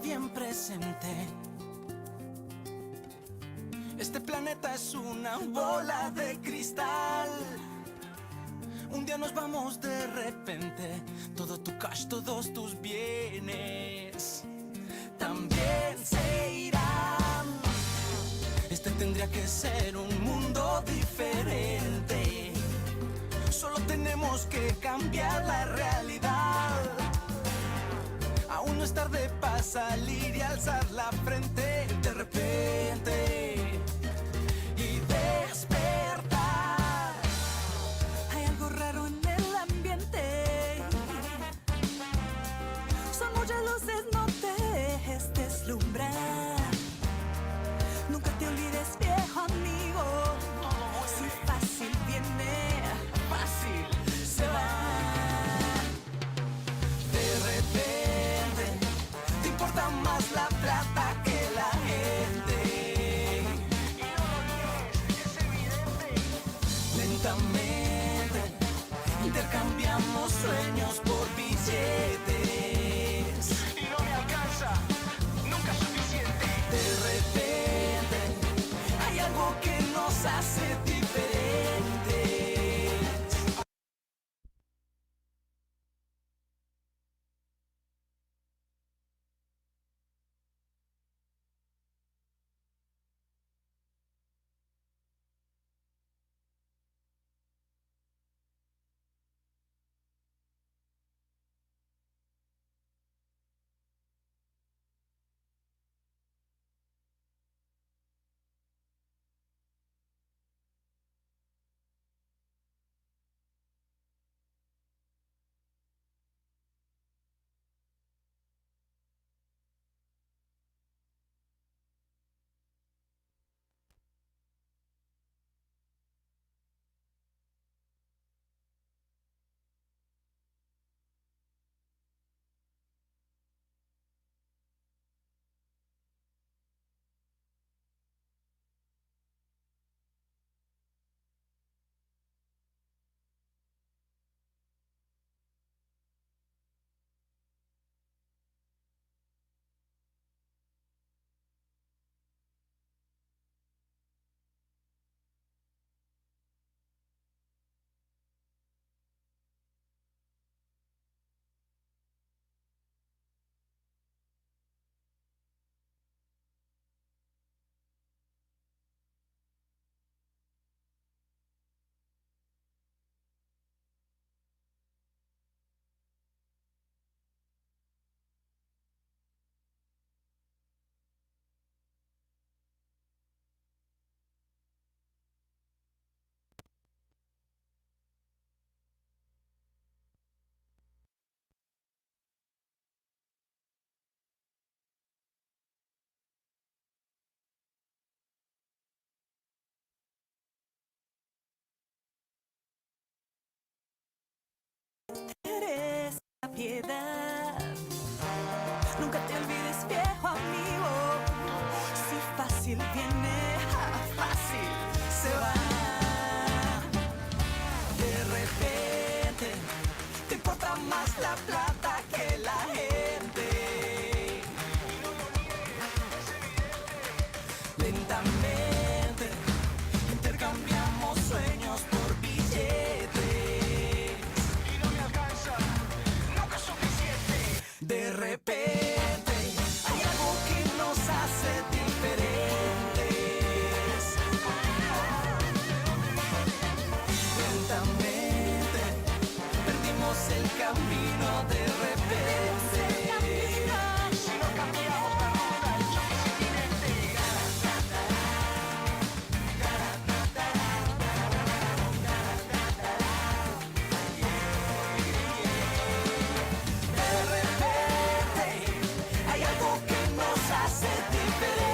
bien presente. Este planeta es una bola de cristal. Un día nos vamos de repente. Todo tu cash, todos tus bienes también se irán. Este tendría que ser un mundo diferente. Solo tenemos que cambiar la realidad. Aún no es tarde para salir y alzar la frente de repente y despertar. Hay algo raro en el ambiente. Son muchas luces, no te dejes deslumbrar. Nunca te olvides, viejo amigo. Si fácil viene, fácil se va. De repente te importa más la plata que la gente. Y no lo niegues, es evidente. Lentamente intercambiamos sueños por billetes. Y no me alcanza, nunca suficiente. De repente hay algo que nos hace diferentes. Eres la piedad. Nunca te olvides, viejo amigo. Si fácil viene, fácil se va. De repente te importa más la plata que la gente. Y no lo niegues, es evidente. Lentamente intercambiamos sueños por billetes. Y no me alcanza, nunca es suficiente. De repente hay algo que nos hace diferentes. Lentamente perdimos el camino de repente. Si no cambiamos la ruta, el choque es evidente. De repente hay algo que nos hace diferentes.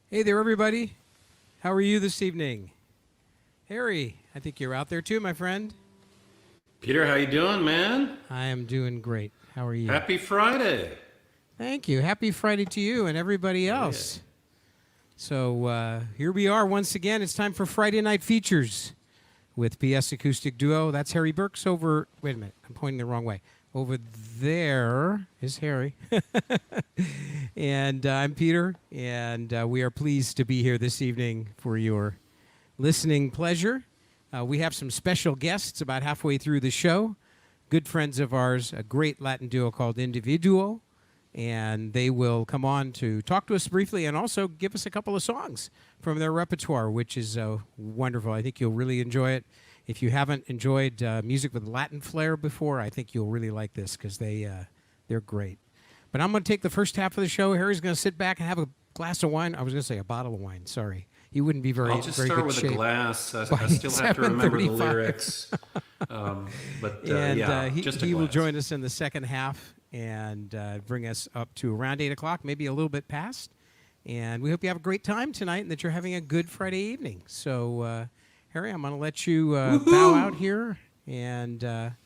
Hey there, everybody. How are you this evening? Harry, I think you're out there too, my friend. Peter, how you doing, man? I am doing great. How are you? Happy Friday. Thank you. Happy Friday to you and everybody else. Yeah. So here we are once again. It's time for Friday Night Features with PS Acoustic Duo. That's Harry Burks over... Wait a minute. I'm pointing the wrong way. Over there is Harry. And I'm Peter. And we are pleased to be here this evening for your listening pleasure. We have some special guests about halfway through the show. Good friends of ours, a great Latin duo called Individuo. And they will come on to talk to us briefly and also give us a couple of songs from their repertoire, which is wonderful. I think you'll really enjoy it. If you haven't enjoyed music with Latin flair before, I think you'll really like this because they're great. But I'm going to take the first half of the show. Harry's going to sit back and have a glass of wine. I was going to say a bottle of wine. Sorry. He wouldn't be very good shape. I'll just start with a glass. I still have to remember the lyrics. He will join us in the second half and bring us up to around 8 o'clock, maybe a little bit past. And we hope you have a great time tonight and that you're having a good Friday evening. So, Harry, I'm going to let you bow out here, and I'm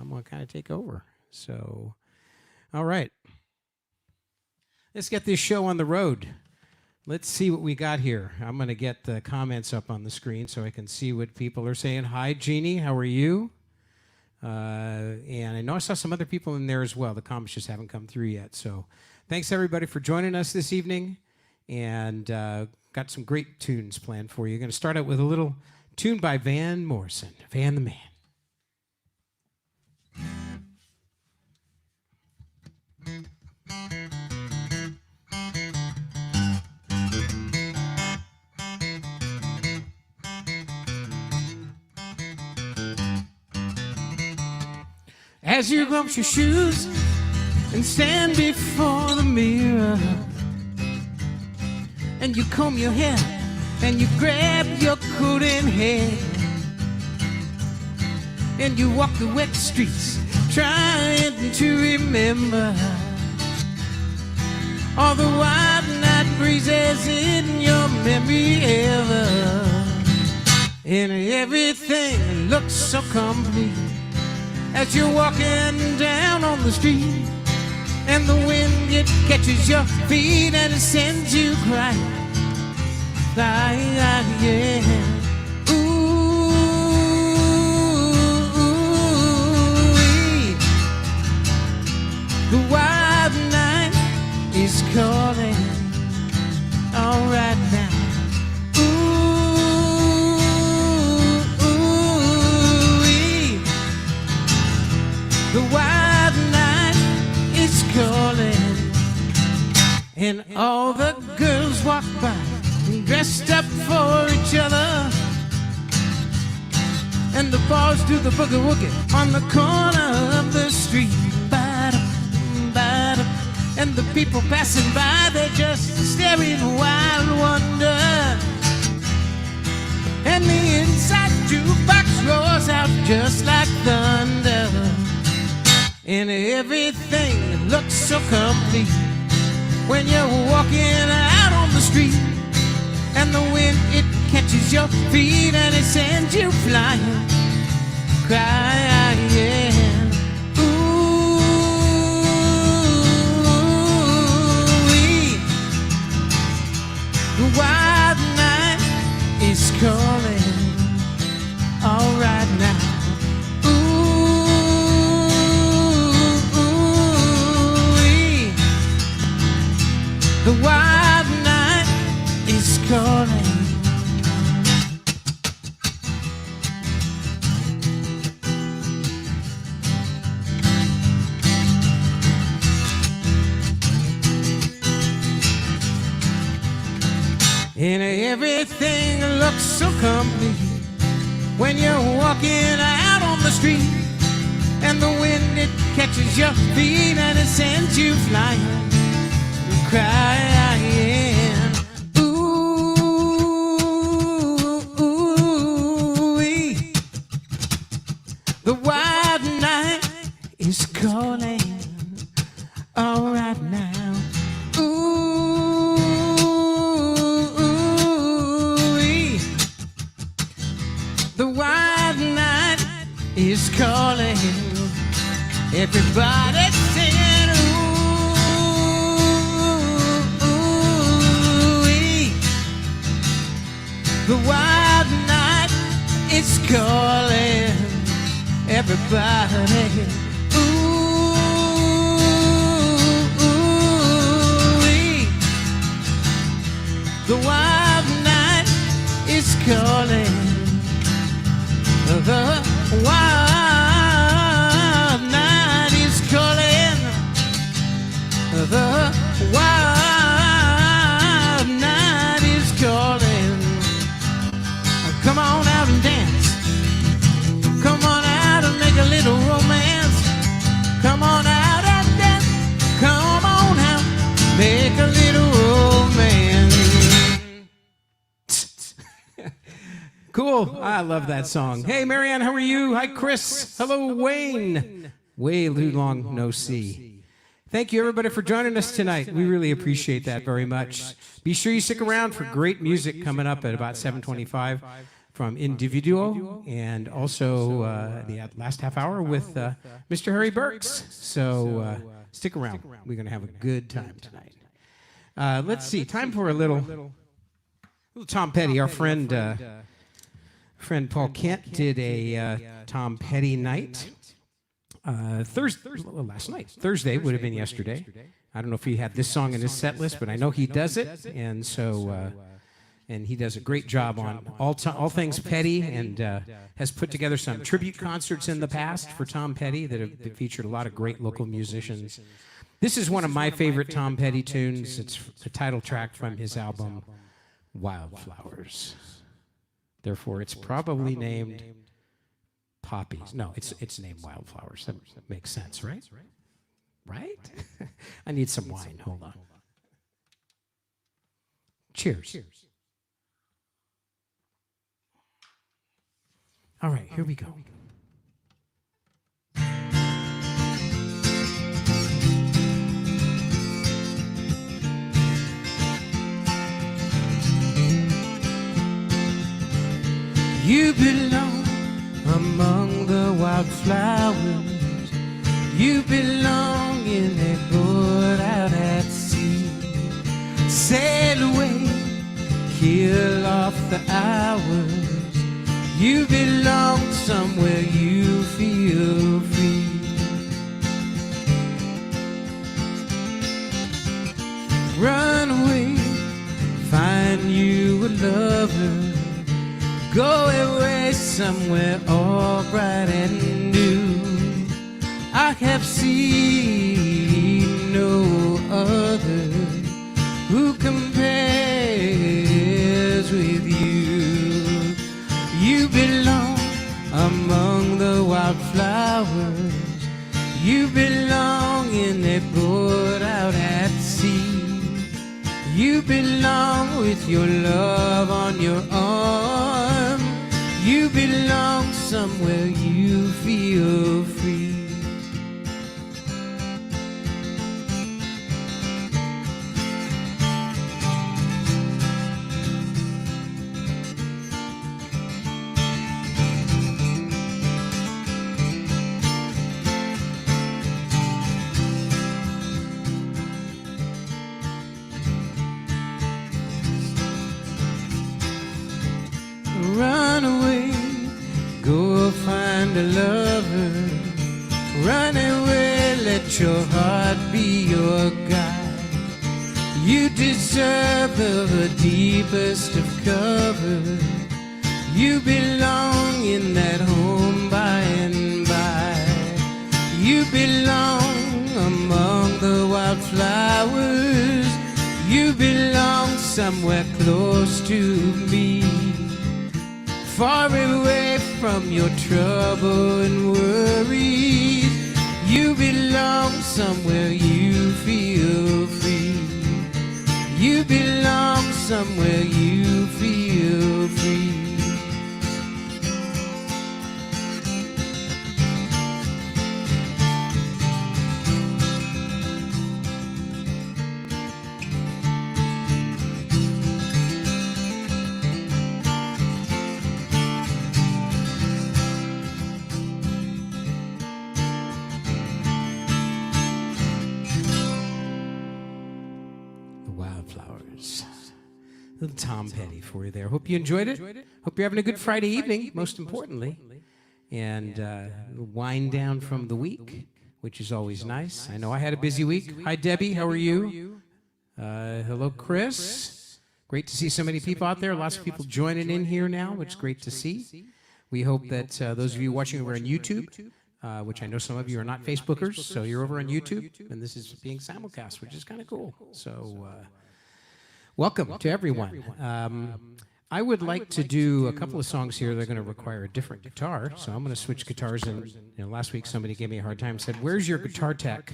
going to kind of take over. So, all right. Let's get this show on the road. Let's see what we got here. I'm going to get the comments up on the screen so I can see what people are saying. Hi, Jeannie. How are you? And I know I saw some other people in there as well. The comments just haven't come through yet. So thanks, everybody, for joining us this evening. And got some great tunes planned for you. Going to start out with a little tune by Van Morrison, Van the Man. As you wash your shoes and stand before the mirror, and you comb your hair and you grab your coat and hair, and you walk the wet streets trying to remember all the wild night breezes in your memory ever, and everything looks so complete as you're walking down on the street, and the wind, it catches your feet and it sends you crying. Yeah. Ooh, the wild night is calling. All right now. The wild night is calling, and all the girls walk by dressed up for each other, and the boys do the boogie woogie on the corner of the street. Ba-dum, ba-dum. And the people passing by, they're just staring in wild wonder, and the inside jukebox roars out just like thunder. And everything looks so complete when you're walking out on the street, and the wind, it catches your feet and it sends you flying, crying. Ooh, the wild night is calling. All right now. The wild night is calling. And everything looks so complete when you're walking out on the street, and the wind, it catches your feet and it sends you flying, crying. Ooh, the wild night is calling. All right now. Ooh, Everybody singing, ooh-wee. The wild night is calling. Everybody, ooh-wee. The wild night is calling. The wild night is calling. The wild night is calling. Come on out and dance. Come on out and make a little romance. Come on out and dance. Come on out, make a little romance. Cool. I love that song. Hey, Marianne, how are you? Hi, Chris. Hello, Wayne. Way too long no see. Thank you, everybody, for joining us tonight. We really appreciate that very much. Be sure you stick around for great music coming up at about 7:25 from Individuo, and also the last half hour with Mr. Harry Burks. So stick around. We're going to have a good time tonight. Let's see. Time for a little Tom Petty, our friend Paul Kent did a Tom Petty night. Last night. Thursday would have been yesterday. I don't know if he had this song in his set list, but I know he does it, and so and he does a great job on all things Petty, and has put together some tribute concerts in the past for Tom Petty that have featured a lot of great local musicians. This is one of my favorite Tom Petty tunes. It's the title track from his album Wildflowers. Therefore, it's probably named Poppies. No, it's named Wildflowers. That makes sense, right? Right? I need some wine. Hold on. Cheers. All right, here we go. You belong among the wildflowers. You belong in a boat out at sea. Sail away, kill off the hours. You belong somewhere you feel free. Run away, find you a lover. Go away somewhere all bright and new. I have seen no other who compares with you. You belong among the wildflowers. You belong in a boat out at sea. You belong with your love on your arm. You belong somewhere you feel free. Run away, go find a lover. Run away, let your heart be your guide. You deserve the deepest of cover. You belong in that home by and by. You belong among the wildflowers. You belong somewhere close to me. Far away from your trouble and worries. You belong somewhere you feel free. You belong somewhere you feel free. Flowers. Little Tom Petty for you there. Hope you enjoyed it. Hope you're having a good Friday evening, most importantly. And wind down from the week, which is always nice. I know I had a busy week. Hi, Debbie. How are you? Hello, Chris. Great to see so many people out there. Lots of people joining in here now, which is great to see. We hope that those of you watching over on YouTube, which I know some of you are not Facebookers, so you're over on YouTube, and this is being simulcast, which is kind of cool. So welcome to everyone. I would like to do a couple of songs here that are going to require a different guitar, so I'm going to switch guitars. And last week somebody gave me a hard time and said, "Where's your guitar tech?"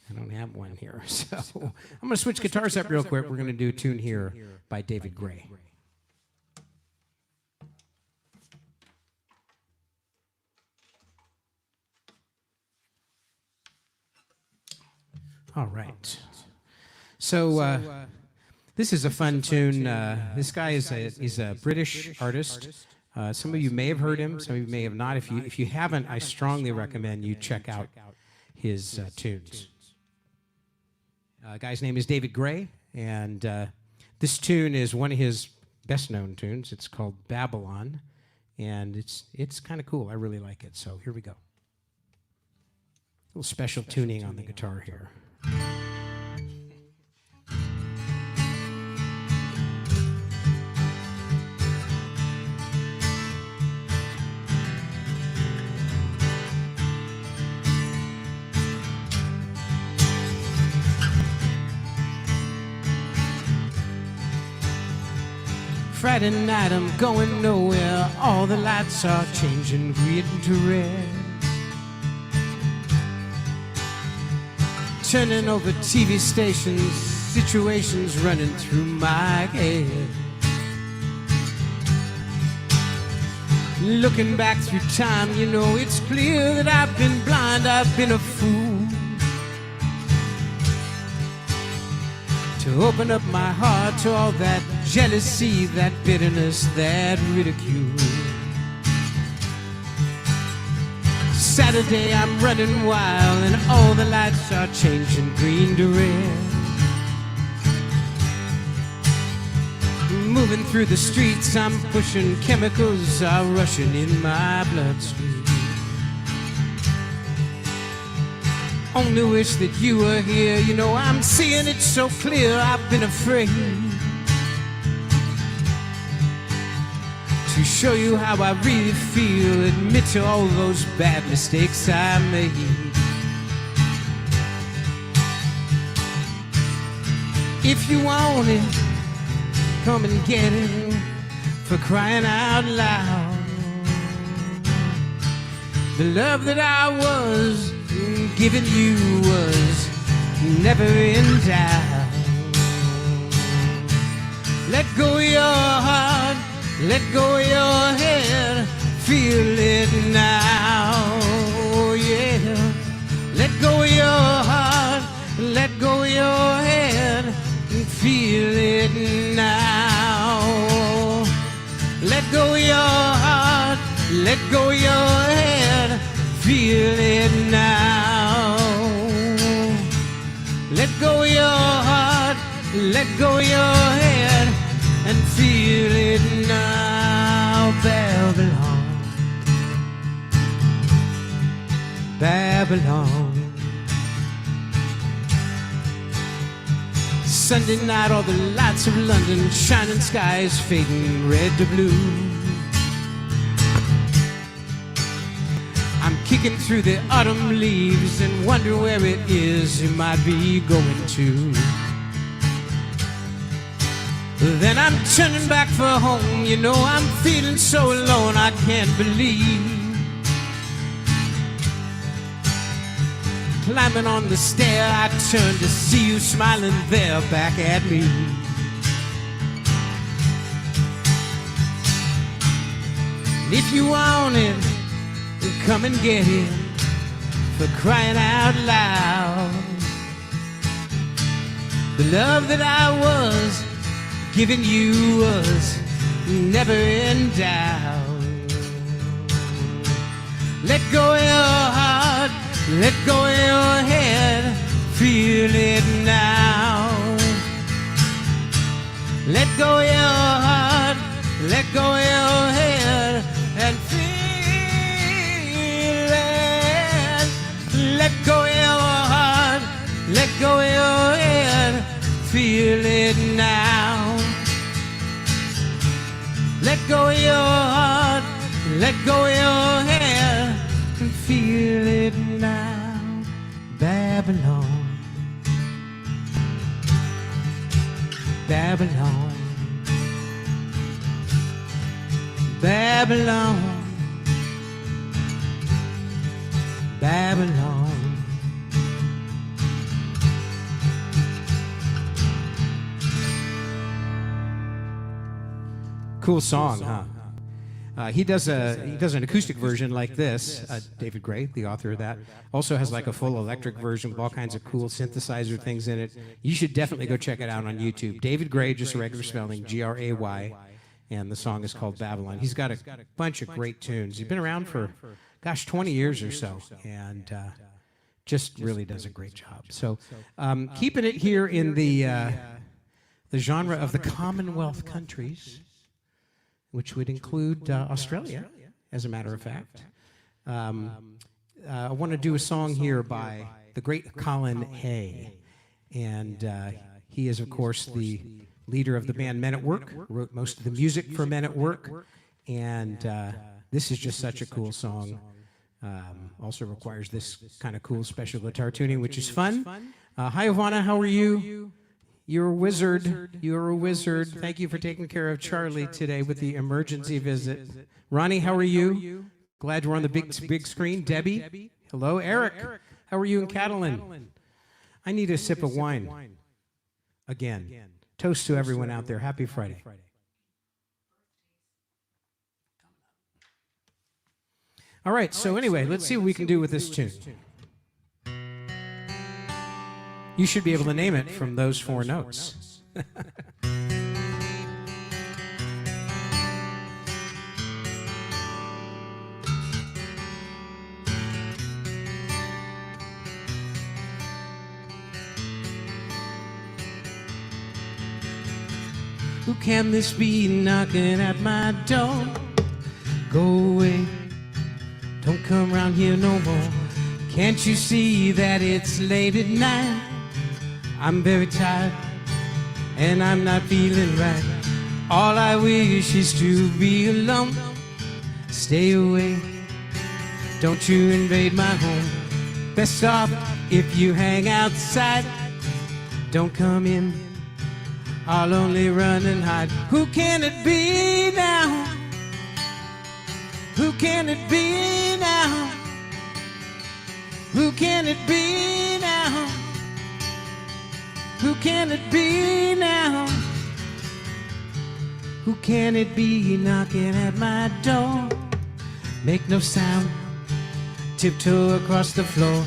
I don't have one here, so I'm going to switch guitars up real quick. We're going to do a tune here by David Gray. All right. So this is a fun tune. This guy is a British artist. Some of you may have heard him. Some of you may have not. If you haven't, I strongly recommend you check out his tunes. Guy's name is David Gray, and this tune is one of his best-known tunes. It's called Babylon, and it's kind of cool. I really like it. So here we go. A little special tuning on the guitar here. Friday night, I'm going nowhere. All the lights are changing green to red. Turning over TV stations, situations running through my head. Looking back through time, it's clear that I've been blind, I've been a fool. To open up my heart to all that jealousy, that bitterness, that ridicule. Saturday I'm running wild and all the lights are changing green to red. Moving through the streets, I'm pushing chemicals are rushing in my bloodstream. Only wish that you were here. I'm seeing it so clear. I've been afraid to show you how I really feel. Admit to all those bad mistakes I made. If you want it, come and get it, for crying out loud. The love that I was giving you was never in doubt. Let go of your heart, let go of your head, feel it now, yeah. Let go of your heart, let go of your head, feel it now. Let go of your heart, let go of your head, feel it now. Let go of your heart, let go of your head, and feel it now. Babylon, Babylon. Sunday night, all the lights of London, shining skies fading red to blue. I'm kicking through the autumn leaves and wonder where it is you might be going to. Then I'm turning back for home, I'm feeling so alone I can't believe. Climbing on the stair, I turn to see you smiling there back at me. And if you want it, come and get it, for crying out loud. The love that I was giving you was never in doubt. Let go of your heart, let go of your head, feel it now. go of your heart, let go of your head, and feel it. Let go of your heart, let go of your head, feel it now. Let go of your heart, let go of your head, and feel it now. Babylon, Babylon, Babylon, Babylon. Cool song, huh? He does an acoustic version like this. David Gray, the author of that, also has like a full electric version with all kinds of cool synthesizer things in it. You should definitely go check it out on YouTube. David Gray, just a regular spelling, Gray, and the song is called Babylon. He's got a bunch of great tunes. He's been around for, gosh, 20 years or so, and just really does a great job. So keeping it here in the genre of the Commonwealth countries, which would include Australia, as a matter of fact. I want to do a song here by the great Colin Hay. And he is, of course, the leader of the band Men at Work, wrote most of the music for Men at Work. And this is just such a cool song. Also requires this kind of cool special guitar tuning, which is fun. Hi, Ivana, how are you? You're a wizard. You're a wizard. Thank you for taking care of Charlie today with the emergency visit. Ronnie, how are you? Glad you're on the big screen. Debbie, hello. Eric, how are you in Catalan? I need a sip of wine. Again. Toast to everyone out there. Happy Friday. All right, so anyway, let's see what we can do with this tune. You should be able to name it from those 4 notes. Who can this be knocking at my door? Go away, don't come round here no more. Can't you see that it's late at night? I'm very tired, and I'm not feeling right. All I wish is to be alone. Stay away, don't you invade my home. Best off if you hang outside. Don't come in, I'll only run and hide. Who can it be now? Who can it be now? Who can it be now? Who can it be now? Who can it be knocking at my door? Make no sound, tiptoe across the floor.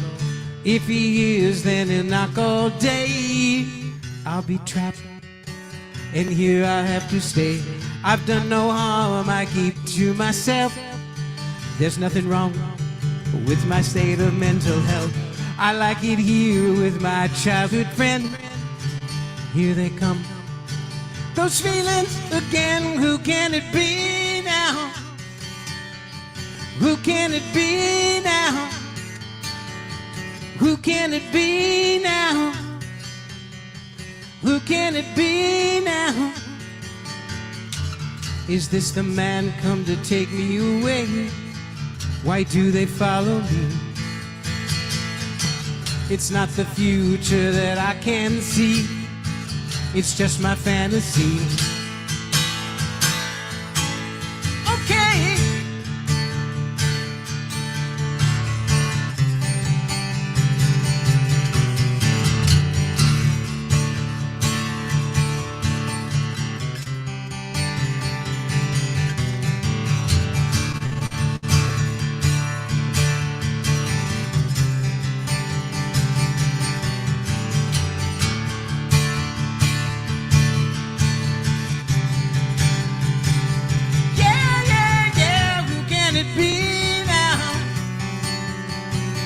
If he is, then he'll knock all day. I'll be trapped, and here I have to stay. I've done no harm, I keep to myself. There's nothing wrong with my state of mental health. I like it here with my childhood friend. Here they come, those feelings again. Who can it be now? Who can it be now? Who can it be now? Who can it be now? Is this the man come to take me away? Why do they follow me? It's not the future that I can see. It's just my fantasy. Okay.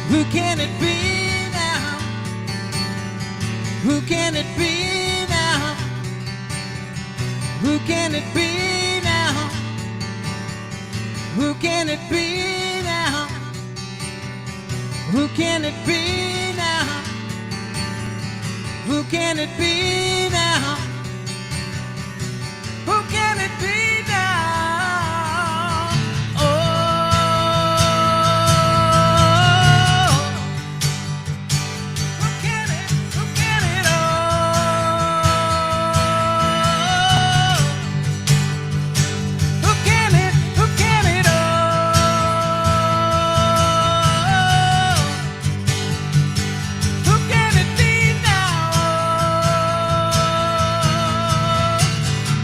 Who can it be now? Who can it be now? Who can it be now? Who can it be now? Who can it be now? Who can it be now? Who can it be now? Oh, who can it? Who can it? Oh, who can it? Who can it? Oh, who can it be now?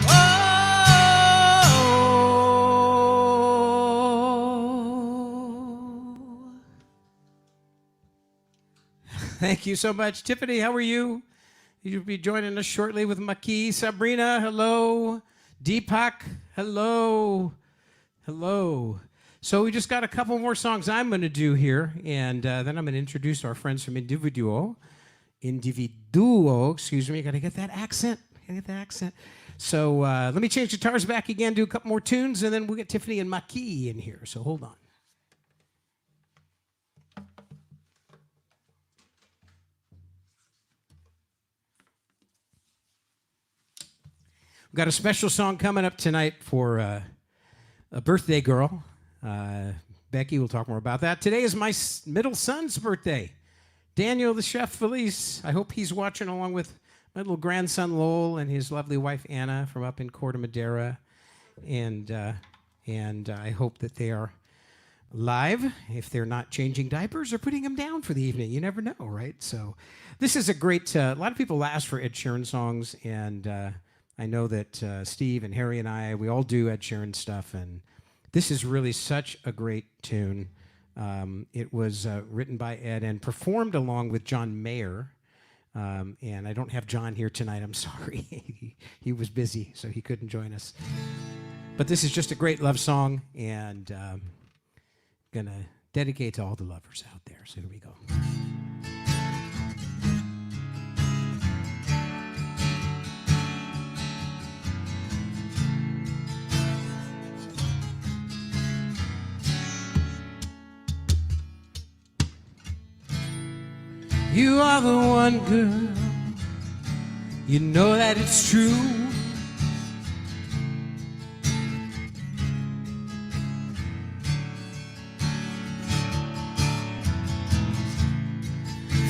Oh, thank you so much. Tiffany, how are you? You'll be joining us shortly with Maki. Sabrina, hello. Deepak, hello. Hello. So we just got a couple more songs I'm going to do here, and then I'm going to introduce our friends from Individuo, excuse me. Got to get that accent. So let me change guitars back again, do a couple more tunes, and then we'll get Tiffany and Maki in here. So hold on. We've got a special song coming up tonight for a birthday girl. Becky will talk more about that. Today is my middle son's birthday. Daniel, the chef Felice. I hope he's watching along with my little grandson Lowell and his lovely wife Anna from up in Corte Madera. And I hope that they are live, if they're not changing diapers or putting them down for the evening. You never know, right? So this is a great, a lot of people ask for Ed Sheeran songs, and I know that Steve and Harry and I, we all do Ed Sheeran stuff, and this is really such a great tune. It was written by Ed and performed along with John Mayer, and I don't have John here tonight, I'm sorry. He was busy, so he couldn't join us. But this is just a great love song, and gonna dedicate to all the lovers out there, so here we go. You are the one girl, you know that it's true.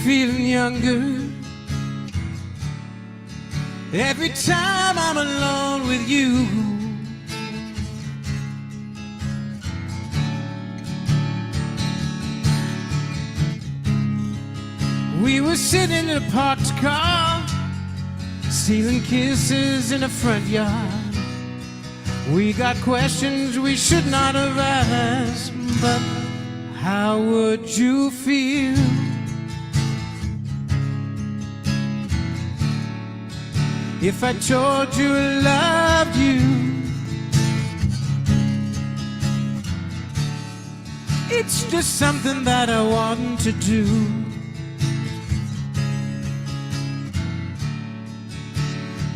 Feeling younger every time I'm alone with you. We were sitting in a parked car, stealing kisses in a front yard. We got questions we should not have asked, but how would you feel if I told you I loved you? It's just something that I want to do.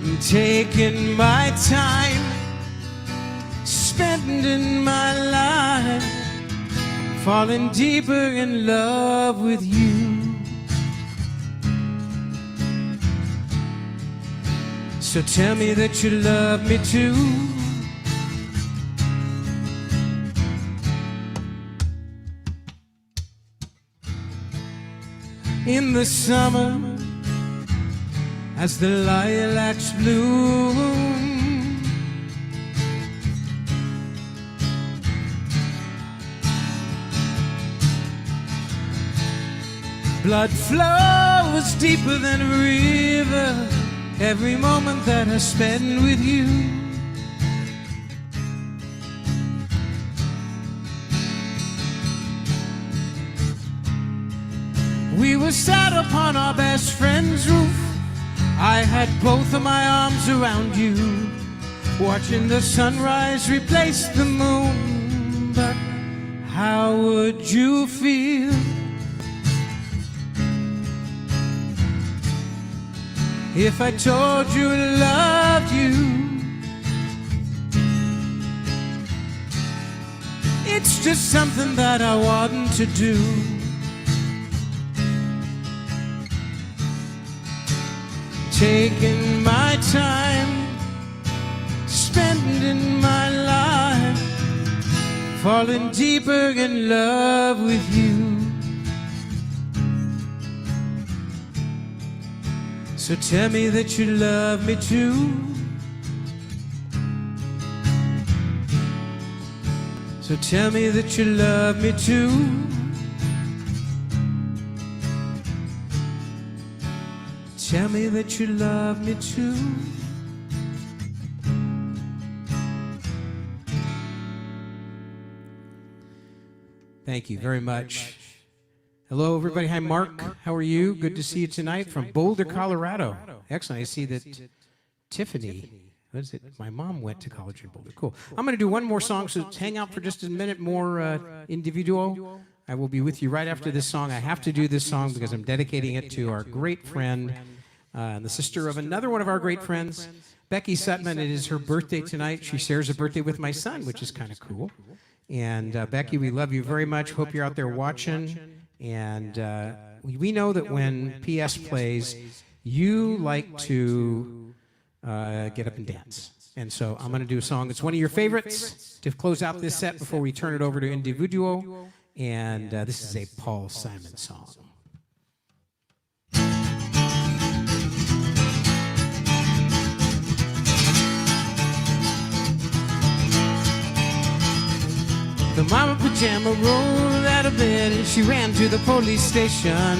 I'm taking my time, spending my life, falling deeper in love with you. So tell me that you love me too. In the summer, as the lilacs bloom, blood flows deeper than a river every moment that I spend with you. We were sat upon our best friend's roof. I had both of my arms around you, watching the sunrise replace the moon. But how would you feel if I told you I loved you? It's just something that I want to do. Taking my time, spending my life, falling deeper in love with you. So tell me that you love me too. So tell me that you love me too. Tell me that you love me too. Thank you very much. Hello, everybody. Hi, Mark. How are you? Good to see you tonight from Boulder, Colorado. Excellent. I see that Tiffany, what is it? My mom went to college in Boulder. Cool. I'm going to do one more song, so hang out for just a minute more individual. I will be with you right after this song. I have to do this song because I'm dedicating it to our great friend and the sister of another one of our great friends, Becky Sutman. It is her birthday tonight. She shares a birthday with my son, which is kind of cool. And Becky, we love you very much. Hope you're out there watching. And we know that when PS plays, you like to get up and dance. And so I'm going to do a song that's one of your favorites to close out this set before we turn it over to Individuo. And this is a Paul Simon song. The mama pajama rolled out of bed and she ran to the police station.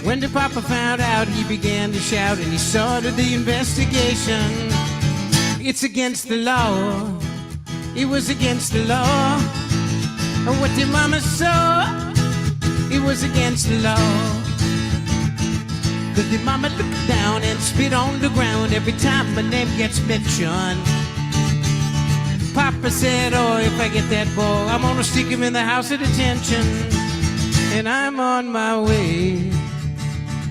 When the papa found out, he began to shout and he started the investigation. It's against the law. It was against the law. What the mama saw, it was against the law. Cause the mama looked down and spit on the ground every time my name gets mentioned. Papa said, oh, if I get that boy, I'm gonna stick him in the house of detention. And I'm on my way.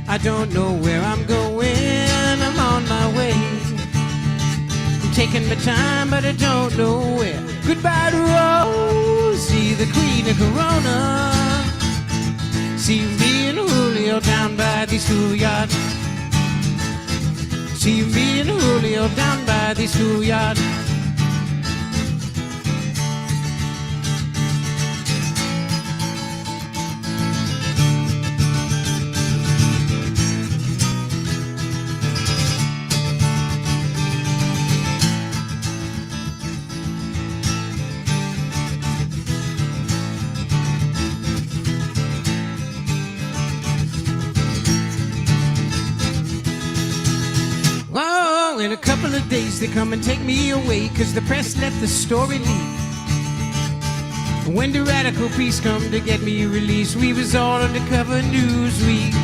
I don't know where I'm going. I'm on my way. I'm taking my time, but I don't know where. Goodbye to Rosie, the queen of Corona. See me and Julio down by the schoolyard. See me and Julio down by the schoolyard. In a couple of days they come and take me away, cause the press let the story leak. When the radical priests come to get me released, we was all undercover Newsweek.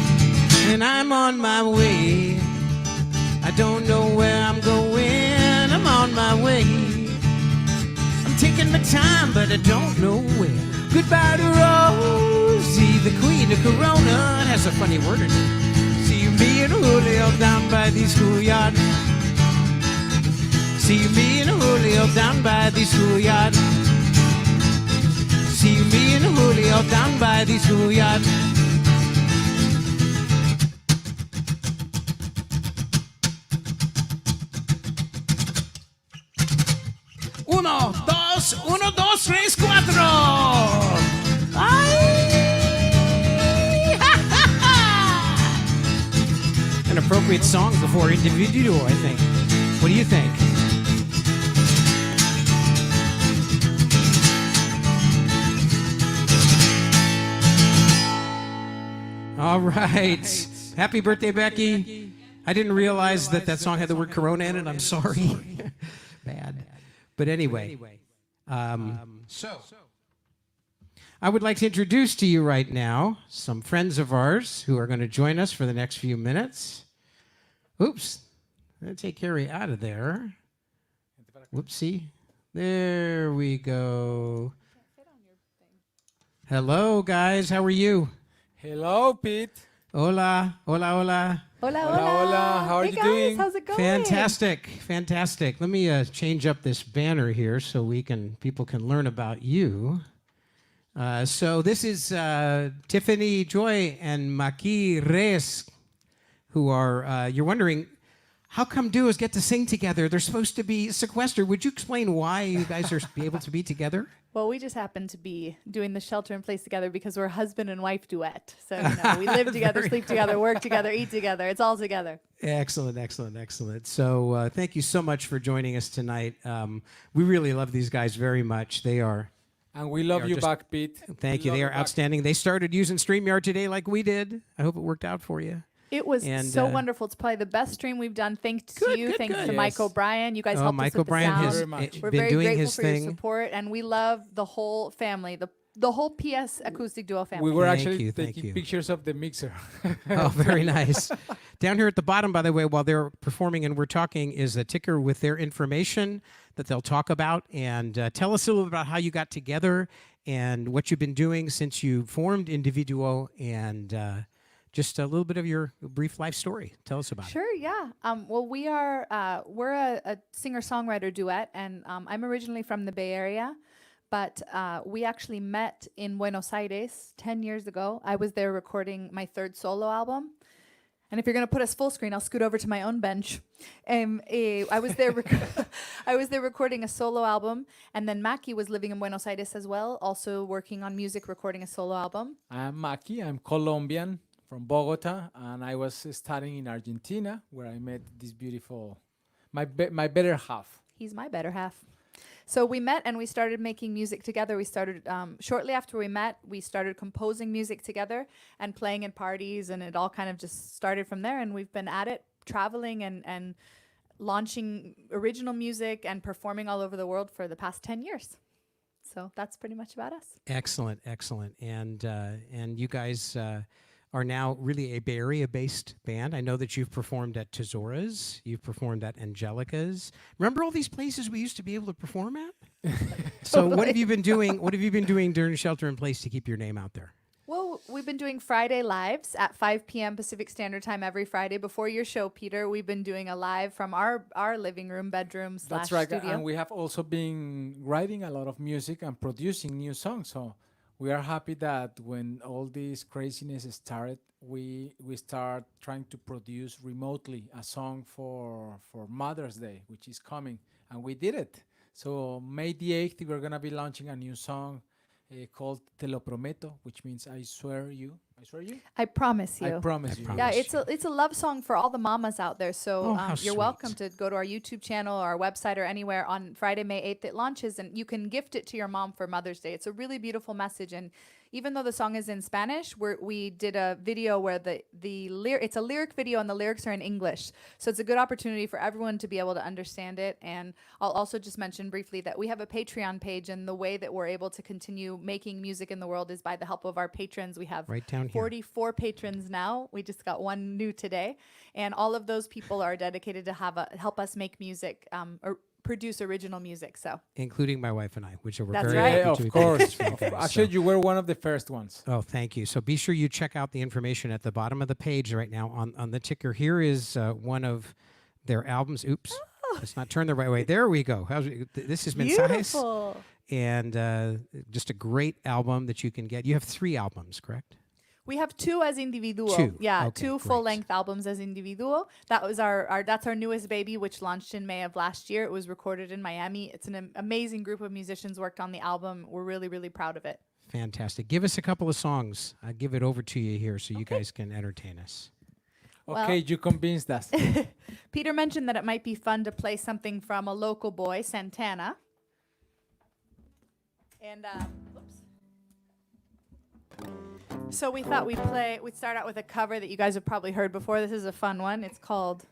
And I'm on my way. I don't know where I'm going. I'm on my way. I'm taking my time, but I don't know where. Goodbye to Rosie, the queen of Corona. It has a funny word in it. See me and Julio down by the schoolyard. See me and Julio down by the schoolyard. See me and Julio down by the schoolyard. Uno, dos, tres, cuatro. Ay! An appropriate song before Individuo, I think. What do you think? All right. Happy birthday, Becky. I didn't realize that that song had the word Corona in it. I'm sorry. Bad. But anyway, so I would like to introduce to you right now some friends of ours who are going to join us for the next few minutes. Oops. I'm going to take Carrie out of there. Whoopsie. There we go. Hello, guys. How are you? Hello, Pete. Hola, hola, hola. Hola, Hola, hola. How are hey you guys, doing? how's it going? Fantastic, fantastic. Let me change up this banner here so people can learn about you. So this is Tiffany Joy and Maki Reyes, who are, you're wondering, how come duos get to sing together? They're supposed to be sequestered. Would you explain why you guys are be able to be together? Well, we just happen to be doing the shelter in place together because we're husband and wife duet. So, we live together, sleep together, work together, eat together. It's all together. Excellent, excellent, excellent. So thank you so much for joining us tonight. We really love these guys very much. They are, And we love They are you just- back, Pete. thank We you, love they are back. outstanding. They started using StreamYard today like we did. I hope it worked out for you. It was And, so wonderful. It's probably the best stream we've done. Thanks to you. Thanks to Yes. Mike O'Brien. You guys Oh, helped Mike us with O'Brien the sound. has Very much. We're been very doing grateful his for your thing. support, and we love the whole family, the whole PS Acoustic Duo family. We were Thank actually you, thank taking you. pictures of the mixer. Oh, very nice. Down here at the bottom, by the way, while they're performing and we're talking, is a ticker with their information that they'll talk about. And tell us a little about how you got together and what you've been doing since you formed Individuo, and just a little bit of your brief life story. Tell us about it. Sure, yeah. Well, we're a singer-songwriter duet, and I'm originally from the Bay Area, but we actually met in Buenos Aires 10 years ago. I was there recording my third solo album. And if you're going to put us full screen, I'll scoot over to my own bench. I was there I was there recording a solo album, and then Maki was living in Buenos Aires as well, also working on music, recording a solo album. I'm Maki. I'm Colombian from Bogota, and I was studying in Argentina, where I met this beautiful, my better half. He's my better half. So we met and we started making music together. We started, shortly after we met, we started composing music together and playing in parties, and it all kind of just started from there. And we've been at it, traveling and launching original music and performing all over the world for the past 10 years. So that's pretty much about us. Excellent, excellent. And you guys are now really a Bay Area-based band. I know that you've performed at Tesora's, you've performed at Angelica's. Remember all these places we used to be able to perform at? So what have you been doing? What have you been doing during Shelter in Place to keep your name out there? Well, we've been doing Friday lives at 5 p.m. Pacific Standard Time every Friday. Before your show, Peter, we've been doing a live from our living room, bedroom / That's right. studio. And we have also been writing a lot of music and producing new songs. So we are happy that when all this craziness started, we start trying to produce remotely a song for Mother's Day, which is coming, and we did it. So May the 8th, we're gonna be launching a new song called Te lo prometo, which means I swear you. I swear you. I promise you. I promise you. Yeah, promise. it's a love song for all the mamas out there. So Oh, how you're sweet. welcome to go to our YouTube channel or our website or anywhere on Friday, May 8th. It launches, and you can gift it to your mom for Mother's Day. It's a really beautiful message, and even though the song is in Spanish, we did a video where it's a lyric video and the lyrics are in English. So it's a good opportunity for everyone to be able to understand it. And I'll also just mention briefly that we have a Patreon page, and the way that we're able to continue making music in the world is by the help of our patrons. We have Right down here. 44 patrons now. We just got one new today. And all of those people are dedicated to help us make music, or produce original music. So Including my wife and I, which we're That's very right. happy Yeah, to be of course. for you guys. Actually, So- you were one of the first ones. Oh, thank you. So be sure you check out the information at the bottom of the page right now on the ticker. Here is one of their albums. Oops. Let's not turn the right way. There we go. This is Mensajes. beautiful. And just a great album that you can get. You have 3 albums, correct? We have 2 as Individuo. Two. Yeah, Okay, 2 great. full-length albums as Individuo. That was that's our newest baby, which launched in May of last year. It was recorded in Miami. It's an amazing group of musicians worked on the album. We're really, really proud of it. Fantastic. Give us a couple of songs. I'll give it over to you here so you guys can entertain us. Well- Okay, you convinced us. Peter mentioned that it might be fun to play something from a local boy, Santana. And oops. So we thought we'd start out with a cover that you guys have probably heard before. This is a fun one. It's called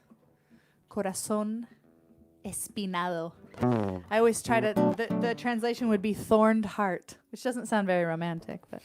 Corazón Espinado. I always try to, the translation would be thorned heart, which doesn't sound very romantic, but.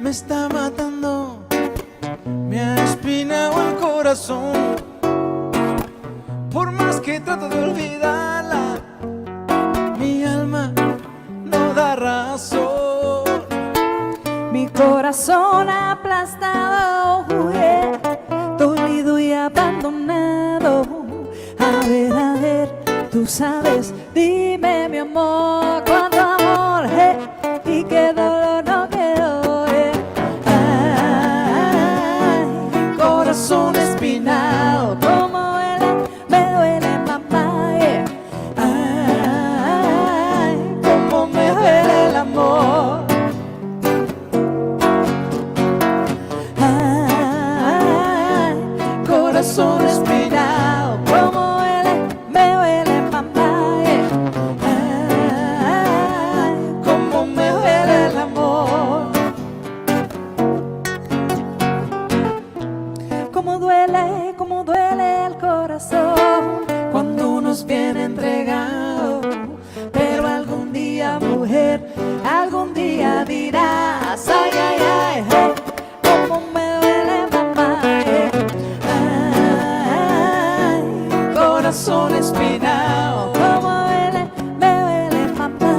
me está matando, me ha espinado el corazón. Por más que trato de olvidarla, mi alma no da razón. Mi corazón aplastado, mujer, dolido y abandonado. A ver, tú sabes, dime mi amor, cuánto amor, y qué dolor no quedó. Ay, corazón espinado, como duele, me duele, mamá. Ay, cómo me duele el amor. Ay, corazón espinado, como duele, me duele, mamá. Ay, cómo me duele el amor. Cómo duele el corazón cuando uno es bien entregado. Pero algún día, mujer, algún día dirás, ay, ay, ay, hey, cómo me duele, mamá. Ay, corazón espinado, cómo duele, me duele, mamá.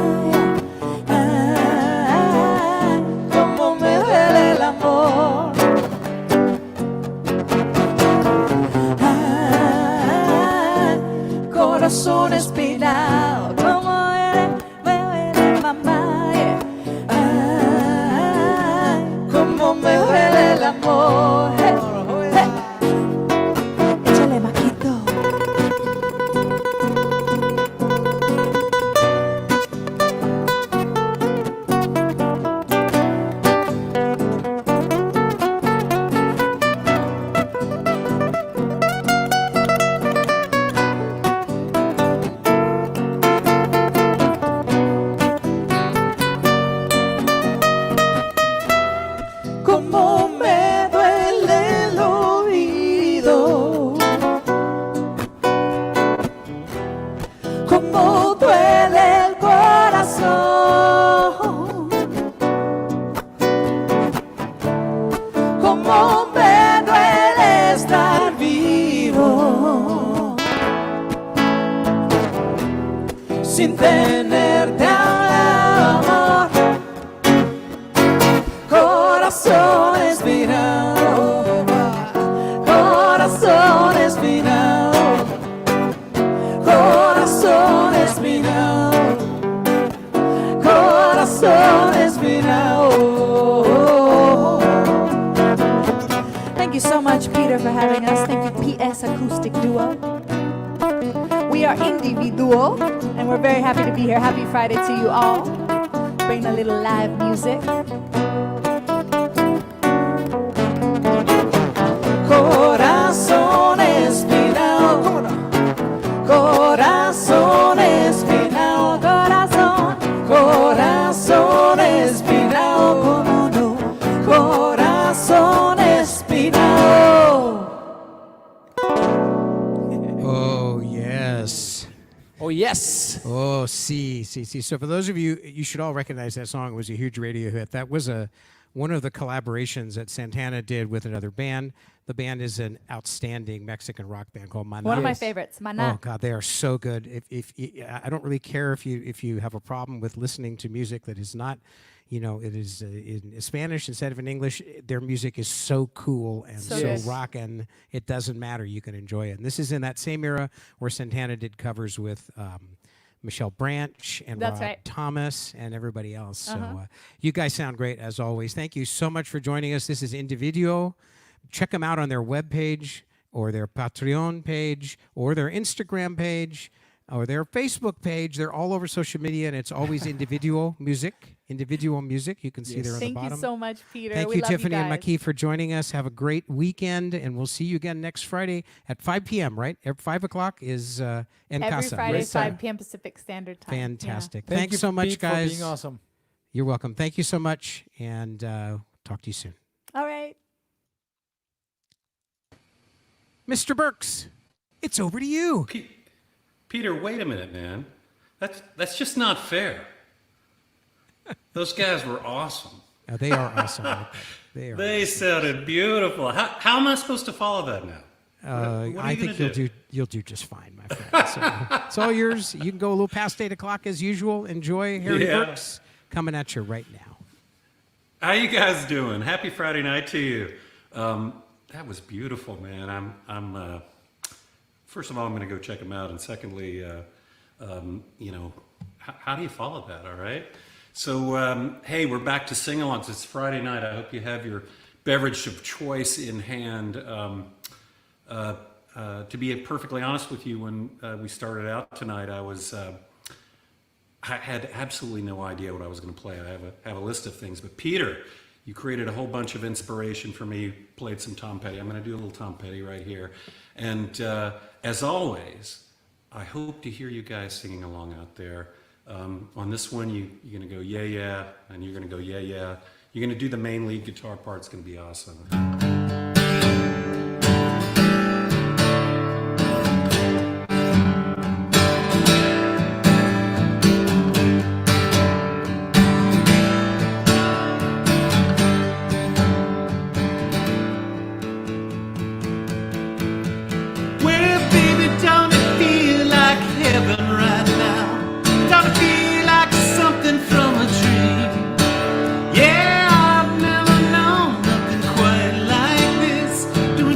Ay, cómo me duele el amor. Ay, corazón espinado, como duele, me duele, mamá. Ay, cómo me duele el amor. Échale, Maquito. Cómo me duele el oído, cómo duele el corazón, cómo me duele estar vivo sin tenerte a un lado, amor. Corazón espinado, corazón espinado, corazón espinado, corazón espinado. Thank you so much, Peter, for having us. Thank you, PS Acoustic Duo. We are Individuo, and we're very happy to be here. Happy Friday to you all. Bring a little live music. Corazón espinado, corazón espinado, corazón espinado, como no, corazón espinado. Oh, yes. Oh, yes. Oh, see. So for those of you, you should all recognize that song. It was a huge radio hit. That was one of the collaborations that Santana did with another band. The band is an outstanding Mexican rock band called Maná. One of my favorites, Maná. Oh God, they are so good. If I don't really care if you have a problem with listening to music that is not, it is in Spanish instead of in English. Their music is so cool and So so good. rock, and it doesn't matter. You can enjoy it. And this is in that same era where Santana did covers with Michelle Branch and That's Rob right. Thomas and everybody else. So Uh-huh. you guys sound great as always. Thank you so much for joining us. This is Individuo. Check them out on their webpage or their Patreon page or their Instagram page or their Facebook page. They're all over social media, and it's always Individual Music. Individual Music. You can see there on the Thank bottom. you so much, Peter. Thank we you, love Tiffany you and guys. Maki, for joining us. Have a great weekend, and we'll see you again next Friday at 5 p.m., right? 5 o'clock is En Every Casa. Friday, Yes, 5 sir. p.m. Pacific Standard Time. Fantastic. Thank Thanks you, so much, Pete, guys. for being awesome. You're welcome. Thank you so much, and talk to you soon. Yeah. All right. Mr. Burks, it's over to you. Peter, wait a minute, man. That's just not fair. Those guys were awesome. They are awesome. They are. They sounded beautiful. How am I supposed to follow that now? What are I you think gonna you'll do just fine, my friend. So it's all yours. You can go a little past 8 o'clock as usual. Enjoy Harry Yeah. Brooks coming at you right now. How you guys doing? Happy Friday night to you. That was beautiful, man. I'm first of all, I'm going to go check them out, and secondly, you know, how do you follow that? All right. So, hey, we're back to sing-alongs. It's Friday night. I hope you have your beverage of choice in hand. To be perfectly honest with you, when we started out tonight, I had absolutely no idea what I was going to play. I have a list of things, but Peter, you created a whole bunch of inspiration for me. Played some Tom Petty. I'm going to do a little Tom Petty right here. And as always, I hope to hear you guys singing along out there. On this one, you're going to go yeah, yeah, and you're going to go yeah, yeah. You're going to do the main lead guitar part. It's going to be awesome. Well, baby, don't it feel like heaven right now? Don't it feel like something from a dream? Yeah, I've never known nothing quite like this. Do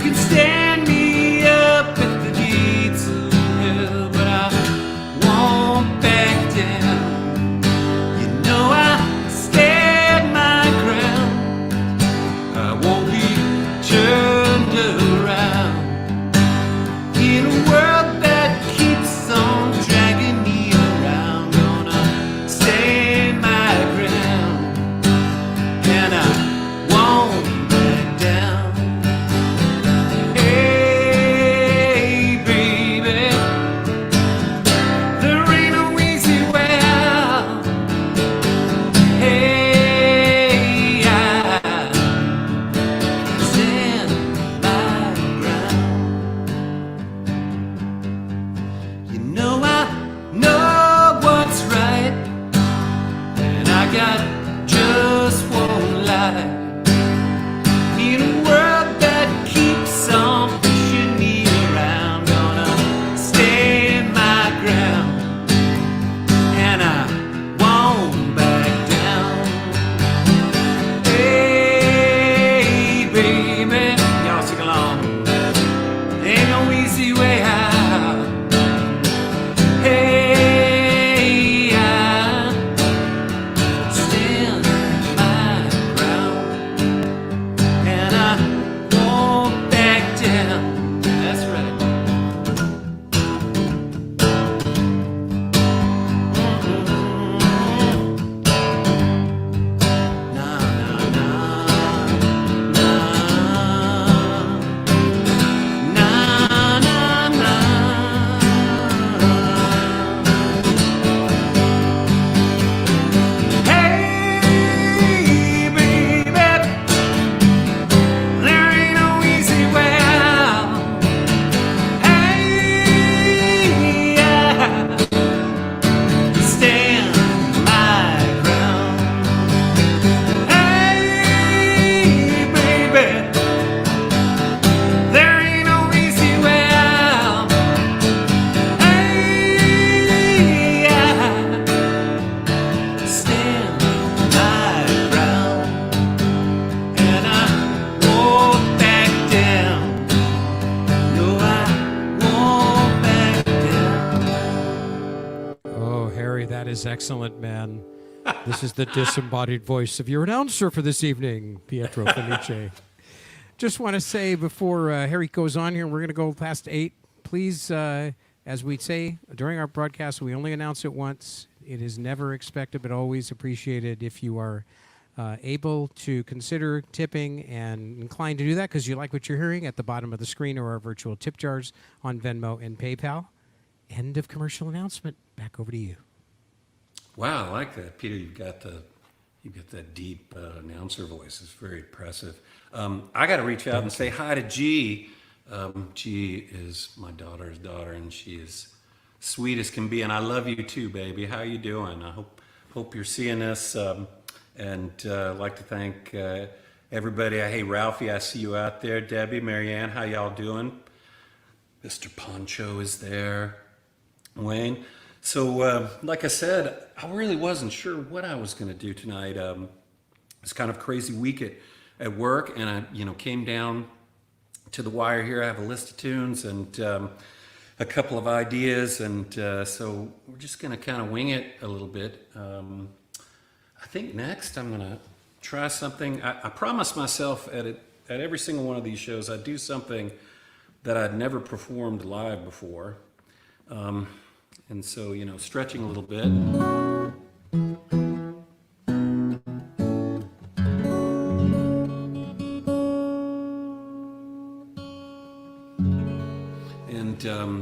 can stand me up at the gates of hell, but I won't back down. You know I stand my ground. I won't be turned around in a world that keeps on dragging me around. Gonna stand my ground, and I won't back down. Hey, baby, there ain't no easy way out. Hey, I stand my ground. You know I know what's right, and I got just one life. In a world that keeps on pushing me around, gonna stand my ground, and I won't back down. Hey, baby, y'all sing along. Ain't no easy way out. Hey, I stand my ground, and I won't back down. That's right. Nah, nah, nah, nah, nah, nah, nah. Hey, baby, there ain't no easy way out. Hey, I stand my ground. Hey, baby, there ain't no easy way out. Hey, I stand my ground, and I won't back down. No, I won't back down. Oh, Harry, that is excellent, man. This is the disembodied voice of your announcer for this evening, Pietro Felice. Just want to say before Harry goes on here, we're going to go past 8. Please, as we say during our broadcast, we only announce it once. It is never expected, but always appreciated if you are able to consider tipping and inclined to do that because you like what you're hearing at the bottom of the screen or our virtual tip jars on Venmo and PayPal. End of commercial announcement. Back over to you. Wow, I like that, Peter. You've got that deep announcer voice. It's very impressive. I got to reach out and say hi to G. G is my daughter's daughter, and she is sweet as can be. And I love you too, baby. How you doing? I hope you're seeing this. And I'd like to thank everybody. Hey, Ralphie, I see you out there. Debbie, Marianne, how y'all doing? Mr. Poncho is there. Wayne. So, like I said, I really wasn't sure what I was going to do tonight. It's kind of a crazy week at work, and I, came down to the wire here. I have a list of tunes and a couple of ideas, and so we're just going to kind of wing it a little bit. I think next I'm going to try something. I promised myself at every single one of these shows I'd do something that I'd never performed live before. And so, stretching a little bit. And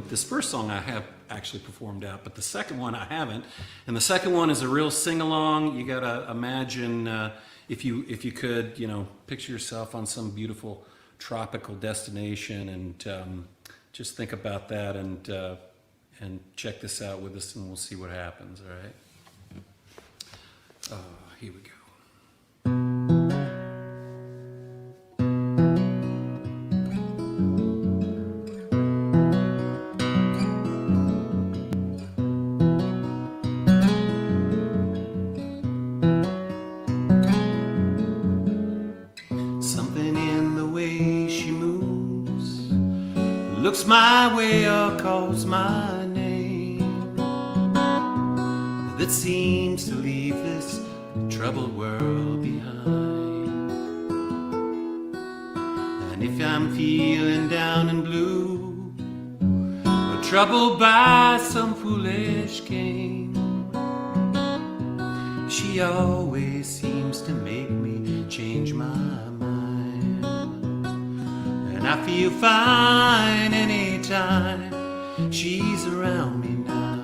this first song I have actually performed out, but the second one I haven't. And the second one is a real sing-along. You gotta imagine, if you could, picture yourself on some beautiful tropical destination, and just think about that, and check this out with us, and we'll see what happens, all right? Here we go. Something in the way she moves looks my way or calls my name, that seems to leave this troubled world behind. And if I'm feeling down and blue, or troubled by some foolish game, she always seems to make me change my mind. And I feel fine anytime she's around me now.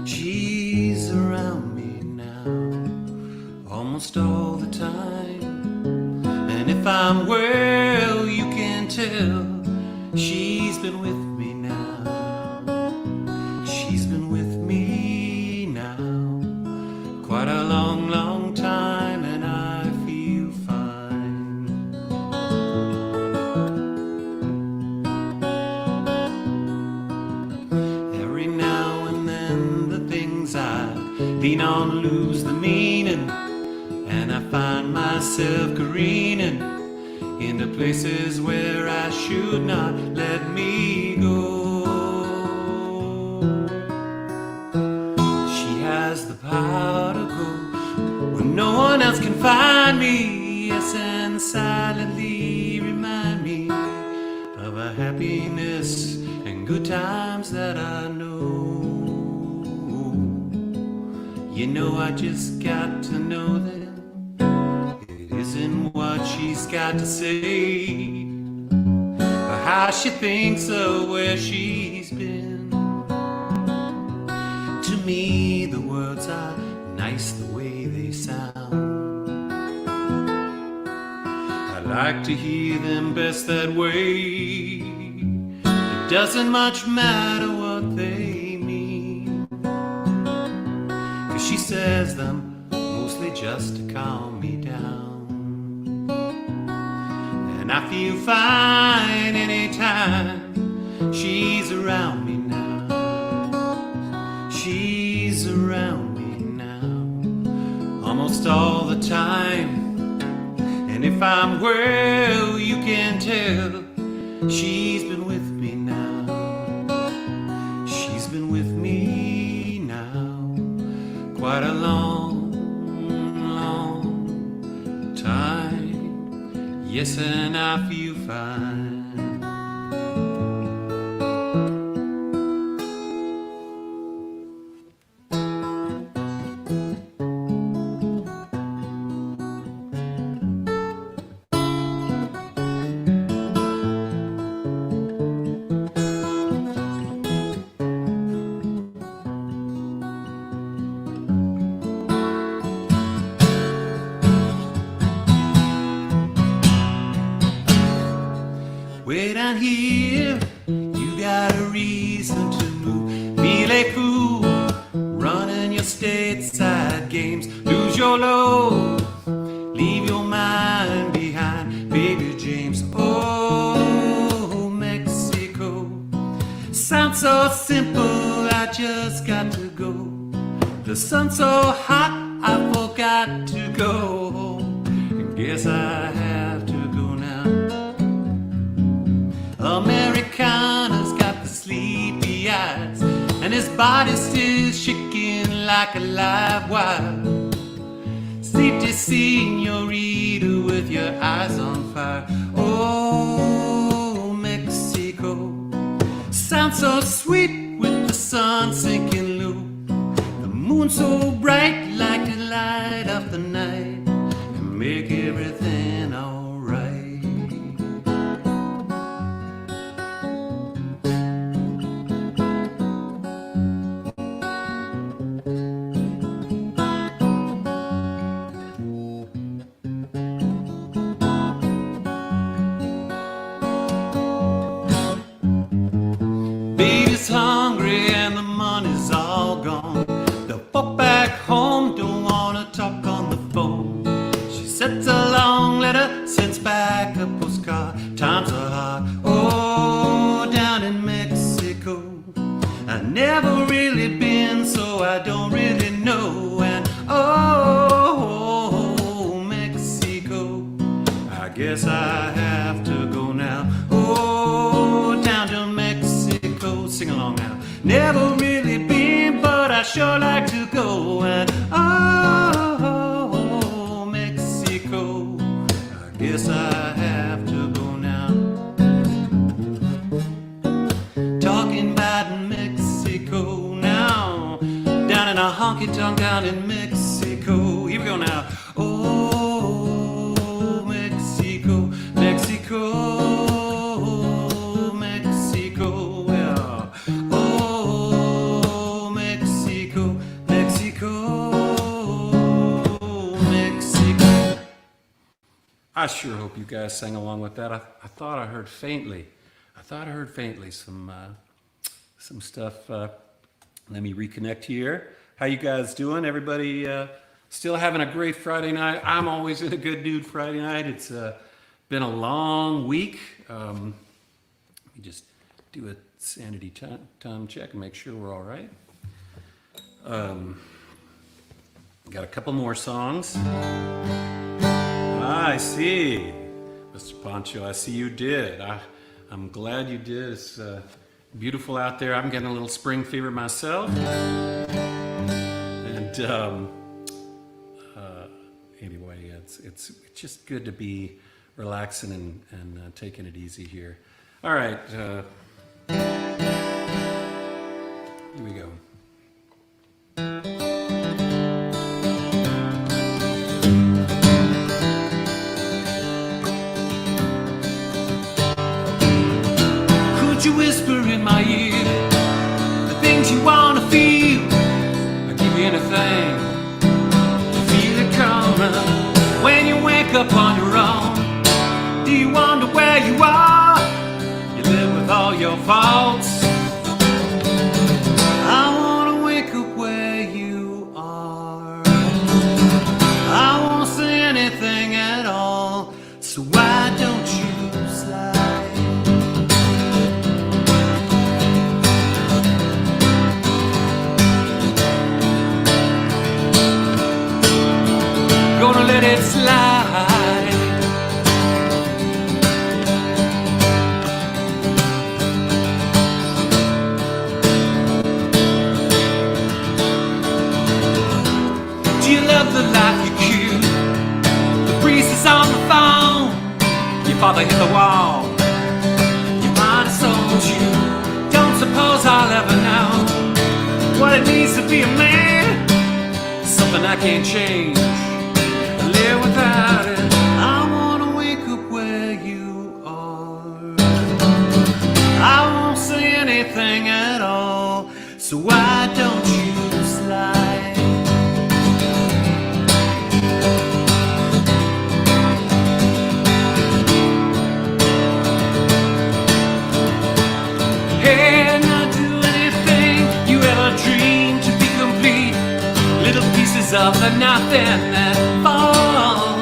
She's around me now, almost all the time. And if I'm well, you can tell she's been with me now. She's been with me now quite a long, long time, and I feel fine. Every now and then the things I lean on lose the meaning, and I find myself careening into places where I should not let me go. She has the power to go when no one else can find me, yes, and silently remind me of a happiness and good times that I know. You know, I just got to know that it isn't what she's got to say, or how she thinks of where she's been. To me, the words are nice the way they sound. I like to hear them best that way. It doesn't much matter what they mean, 'cause she says them mostly just to calm me down. And I feel fine anytime she's around me now. She's around me now, almost all the time. And if I'm well, you can tell she's been with me now. She's been with me now quite a long, long time. Yes, and I feel fine. Way down here, you got a reason to move. Feel a fool, running your stateside games. Lose your load, leave your mind behind. Baby James, oh, Mexico. Sounds so simple, I just got to go. The sun's so hot, I forgot to go home. Guess I have to go now. Americana's got the sleepy eyes, and his body's still shaking like a live wire. Sleepy senorita with your eyes on fire. Oh, Mexico. Sounds so sweet with the sun sinking low. The moon so bright like the light of the night, and make everything alright. Baby's hungry and the money's sure like to go. And oh, Mexico, I guess I have to go now. Talking about Mexico now, down in a honky tonk down in Mexico. Here we go now. Oh, Mexico, Mexico, Mexico, yeah. Oh, Mexico, Mexico, Mexico. I sure hope you guys sang along with that. I thought I heard faintly. Some stuff. Let me reconnect here. How you guys doing? Everybody still having a great Friday night? I'm always in a good mood Friday night. It's been a long week. Let me just do a sanity time check and make sure we're all right. Got a couple more songs. I see. Mr. Pancho, I see you did. I'm glad you did. It's beautiful out there. I'm getting a little spring fever myself. And anyway, it's just good to be relaxing and taking it easy here. All right. Here we go. You whisper in my ear the things you wanna feel. I'll give you anything to feel it coming. When you wake up on your own, do you wonder where you are? You live with all your faults. I wanna wake up where you are. I won't say anything at all, so why don't you slide? Gonna let it slide. Do you love the life you cue? The priest is on the phone. Your father hit the wall. Your mind sold you. Don't suppose I'll ever know what it means to be a man. Something I can't change. Live without it. I wanna wake up where you are. I won't say anything at all, so why don't you slide? Hey, not do anything you ever dreamed to be complete. Little pieces of the nothing that fall.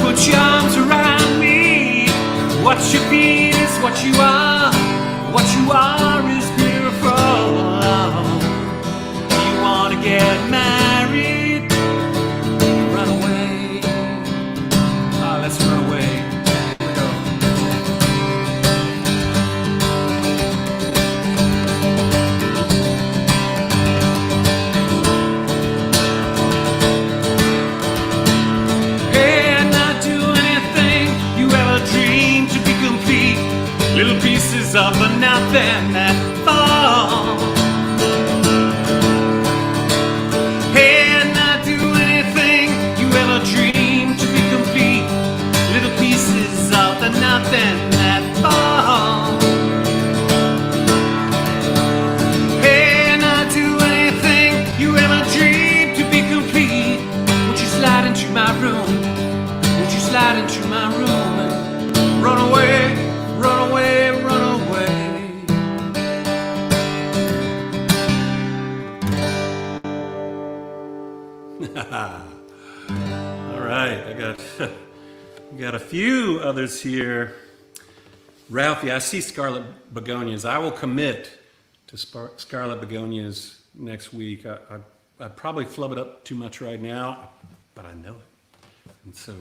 Put your arms around me. What you be is what you are. What you are is beautiful. You wanna get married? Run away. Let's run away. Here we go. Little pieces of the nothing that fall. Hey, not do anything you ever dreamed to be complete. Little pieces of the nothing that fall. Hey, not do anything you ever dreamed to be complete. Won't you slide into my room? Won't you slide into my room and run away? Run away, run away. All right, I got a few others here. Ralphie, I see Scarlet Begonias. I will commit to Scarlet Begonias next week. I'd probably flub it up too much right now, but I know it. And so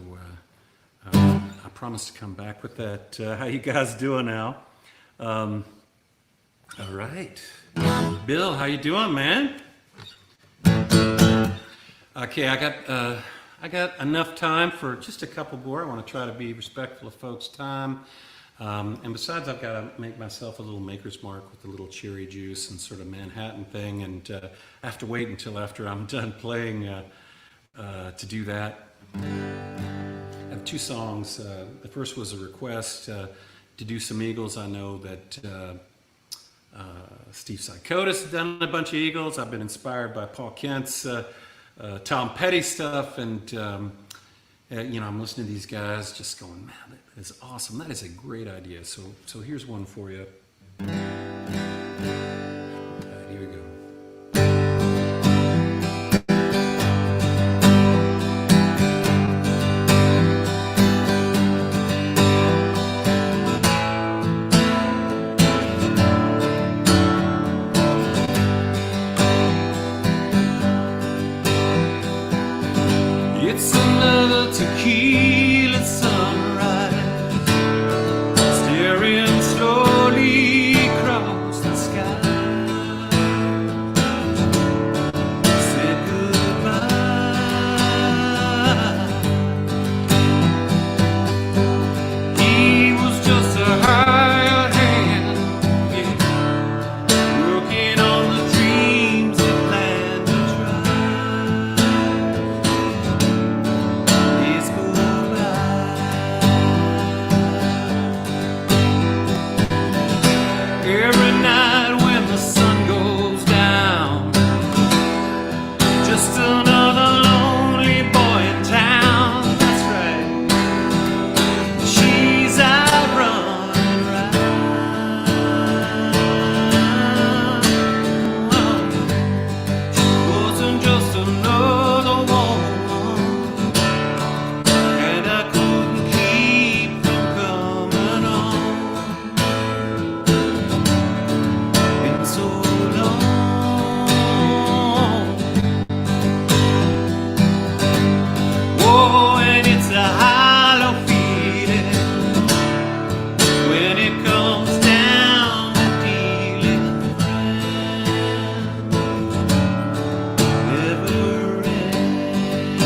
I promise to come back with that. How you guys doing now? All right. Bill, how you doing, man? Okay, I got enough time for just a couple more. I want to try to be respectful of folks' time. And besides, I've got to make myself a little maker's mark with a little cherry juice and sort of Manhattan thing. And I have to wait until after I'm done playing to do that. I have two songs. The first was a request to do some Eagles. I know that Steve Sykotis has done a bunch of Eagles. I've been inspired by Paul Kent's Tom Petty stuff, and I'm listening to these guys just going, man, that is awesome. That is a great idea. So here's one for you. All right, here we go. It's another tequila sunrise, staring slowly across the sky. Said goodbye. He was just a hired hand, yeah, working on the dreams that land to try. It's goodbye. Every night when the sun goes down, just another lonely boy in town. That's right. She's out running around. She wasn't just another woman, and I couldn't keep from coming on. Been so long. Whoa, and it's a hollow feeling when it comes down to dealing friends. Never end.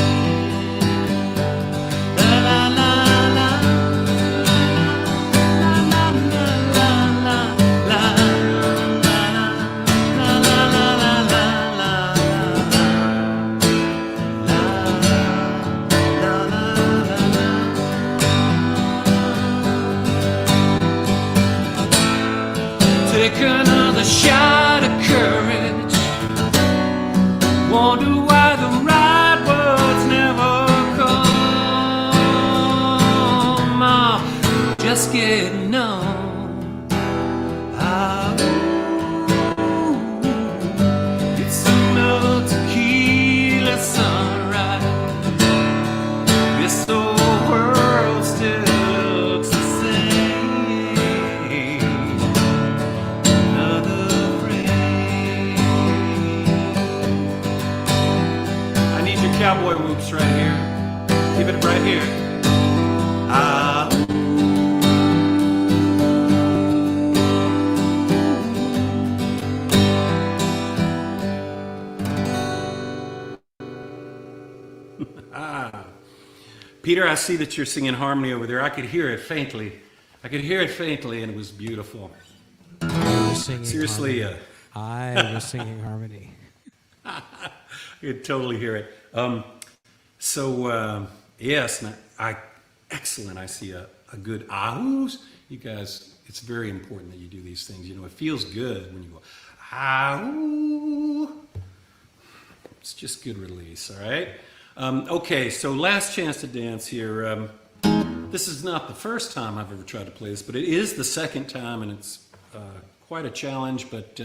La la la la la la la la Take another shot of courage. Wonder why the right words never come. I'm just getting on. Ah, ooh, it's another tequila sunrise. This old world still looks the same. Another frame. I need your cowboy whoops right here. Keep it right here. Ah. Peter, I see that you're singing harmony over there. I could hear it faintly. And it was beautiful. I was singing Seriously, harmony. I was singing harmony. I could totally hear it. Yes, excellent. I see a good ahoo's. You guys, it's very important that you do these things. You know, it feels good when you go ahoo. It's just good release, all right? Okay, so last chance to dance here. This is not the first time I've ever tried to play this, but it is the second time, and it's quite a challenge, but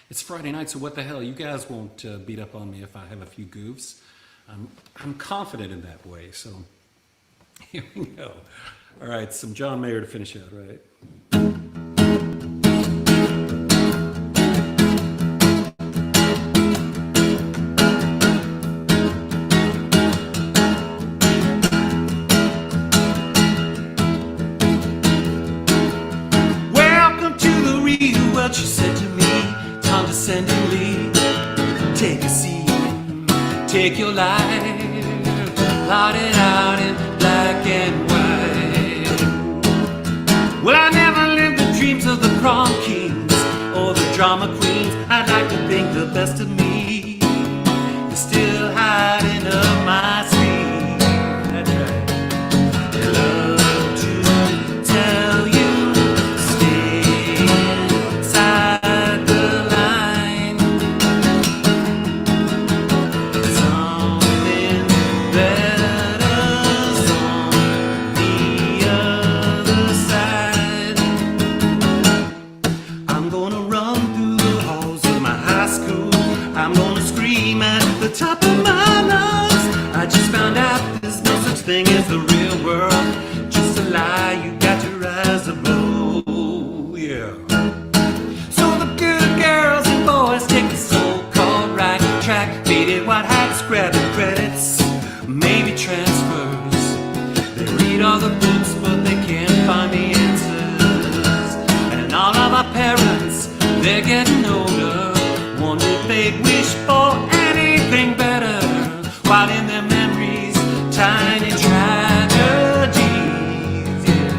it's Friday night, so what the hell? You guys won't beat up on me if I have a few goofs. I'm confident in that way, so here we go. All right, some John Mayer to finish out, right? Welcome to the real world, she said to plotted out in black and white. Well, I never lived the dreams of the prom kings or the drama queens. I'd like to think the best of me is still hiding up my sleeve. That's right. They love to tell you, stay inside the line. Something better's on the other side. I'm gonna run through the halls of my high school. I'm gonna scream at the top of my lungs. I just found out there's no such thing as the real world. Just a lie, you got to rise above. Yeah. So the good girls and boys take the so-called right track. Faded white hats, grabbing credits, maybe transfers. They read all the books, but they can't find the answers. And all of our parents, they're getting older. Wonder if they'd wish for anything better, while in their memories, tiny tragedies. Yeah.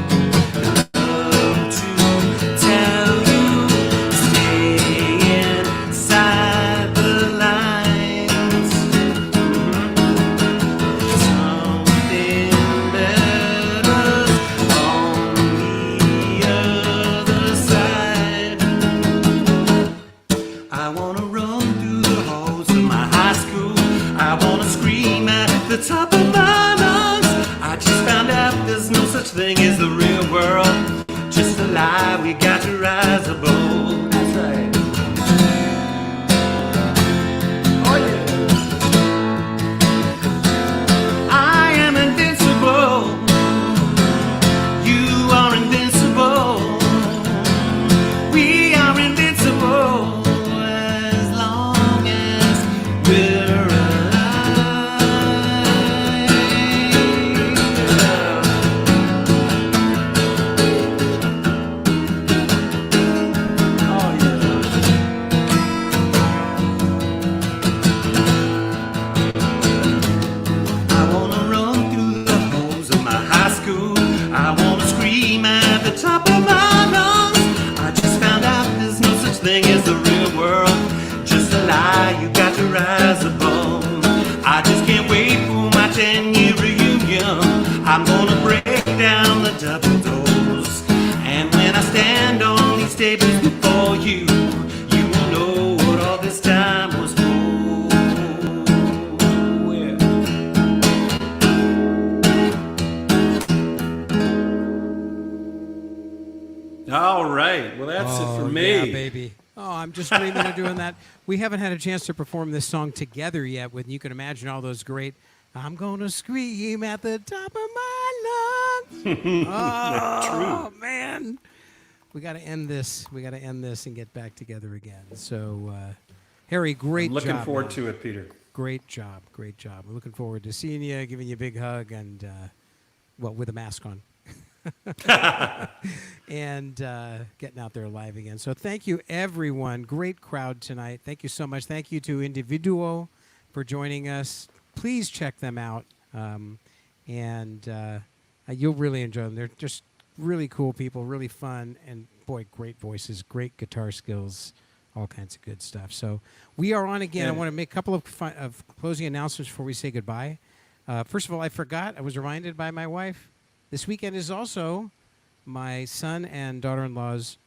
Love to tell you, stay inside the lines. Something better's on the other side. I wanna run through the halls of my high school. I wanna scream at the top of my lungs. I just found out there's no such thing as the real world. Just a lie, we got to rise above. That's right. Oh yeah. I am invincible. You are invincible. We are invincible as long as we're I wanna run through the halls of my high school. I wanna scream at the top of my lungs. I just found out there's no such thing as the real world. Just a lie, you got to rise above. I just can't wait for my 10-year reunion. I'm gonna break down the double doors. And when I stand on these tables before you, you will know what all this time was for. Yeah. All right. Well, that's it for me. Yeah, baby. Oh, I'm just dreaming of doing that. We haven't had a chance to perform this song together yet. With you can imagine all those great. I'm gonna scream at the top of my lungs. Oh man, we got to end this. We got to end this and get back together again. So, Harry, great I'm looking job. forward man. to it, Peter. Great job. Great job. We're looking forward to seeing you, giving you a big hug, and well, with a mask on. And getting out there live again. So thank you, everyone. Great crowd tonight. Thank you so much. Thank you to Individuo for joining us. Please check them out, and you'll really enjoy them. They're just really cool people, really fun, and boy, great voices, great guitar skills, all kinds of good stuff. So we are on again. I want to make a couple of closing announcements before we say goodbye. First of all, I forgot. I was reminded by my wife. This weekend is also my son and daughter-in-law's,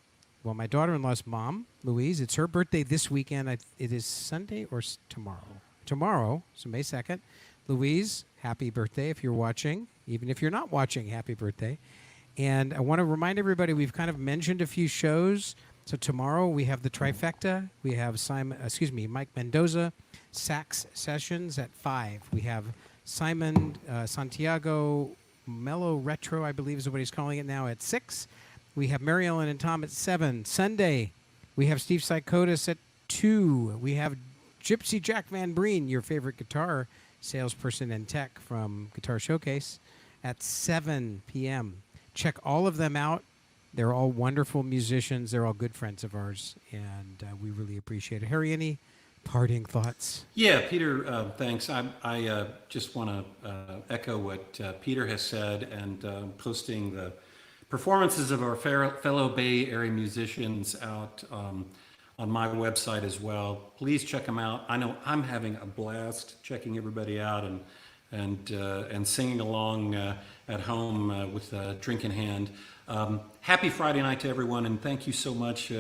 well, my daughter-in-law's mom, Louise. It's her birthday this weekend. It is Sunday or tomorrow? Tomorrow, so May 2nd. Louise, happy birthday if you're watching. Even if you're not watching, happy birthday. And I want to remind everybody, we've kind of mentioned a few shows. So tomorrow we have the trifecta. We have Mike Mendoza, sax sessions at 5. We have Simon Santiago Mellow Retro, I believe is what he's calling it now, at 6. We have Mary Ellen and Tom at 7. Sunday, we have Steve Sykotis at 2. We have Gypsy Jack Van Breen, your favorite guitar salesperson and tech from Guitar Showcase, at 7 p.m. Check all of them out. They're all wonderful musicians. They're all good friends of ours, and we really appreciate it. Harry, any parting thoughts. Yeah, Peter, thanks. I just want to echo what Peter has said, and posting the performances of our fellow Bay Area musicians out on my website as well. Please check them out. I know I'm having a blast checking everybody out and singing along at home with a drink in hand. Happy Friday night to everyone, and thank you so much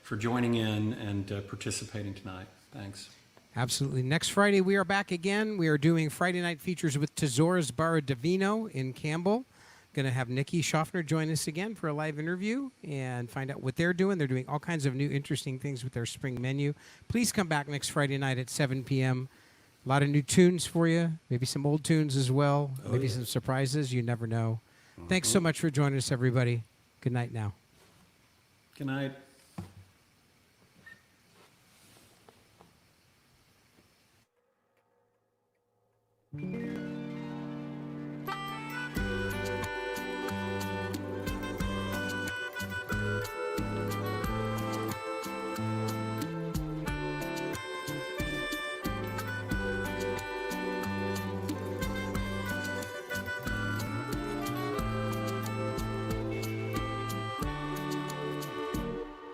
for joining in and participating tonight. Thanks. Absolutely. Next Friday, we are back again. We are doing Friday night features with Tesoras Barra Divino in Campbell. Going to have Nikki Schaffner join us again for a live interview and find out what they're doing. They're doing all kinds of new interesting things with their spring menu. Please come back next Friday night at 7 p.m. A lot of new tunes for you, maybe some old tunes as well, maybe some surprises. You never know. Thanks so much for joining us, everybody. Good night now. Good night.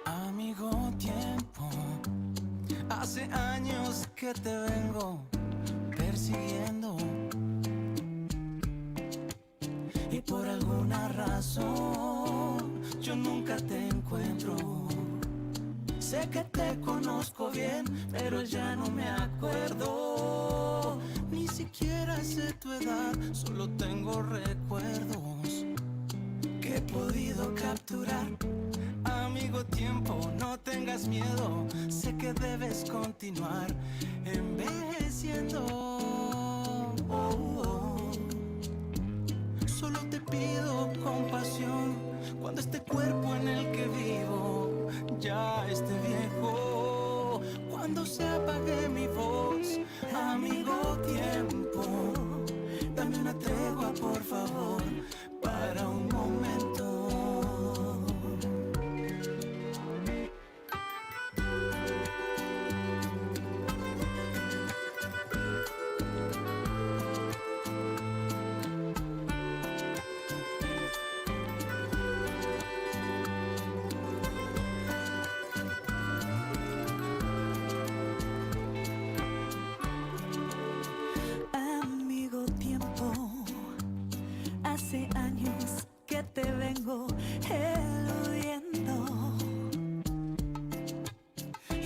Amigo tiempo, hace años que te vengo persiguiendo y por alguna razón yo nunca te encuentro. Sé que te conozco bien, pero ya no me acuerdo. Ni siquiera sé tu edad, solo tengo recuerdos que he podido capturar. Amigo tiempo, no tengas miedo, sé que debes continuar envejeciendo. Solo te pido compasión cuando este cuerpo en el que vivo ya esté viejo. Cuando se apague mi voz, amigo tiempo, dame una tregua por favor para un momento. Amigo tiempo, hace años que te vengo eludiendo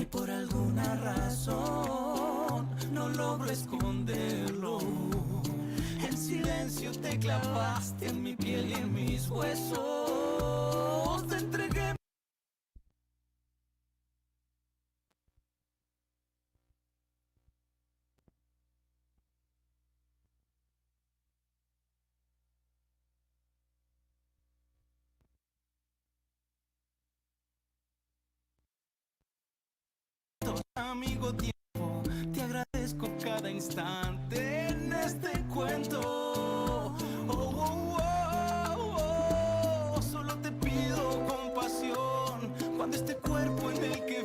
Y por alguna razón no logro esconderlo. En silencio te clavaste en mi piel y en mis huesos. Te entregué. Amigo tiempo, te agradezco cada instante en este cuento. Solo te pido compasión cuando este cuerpo en el que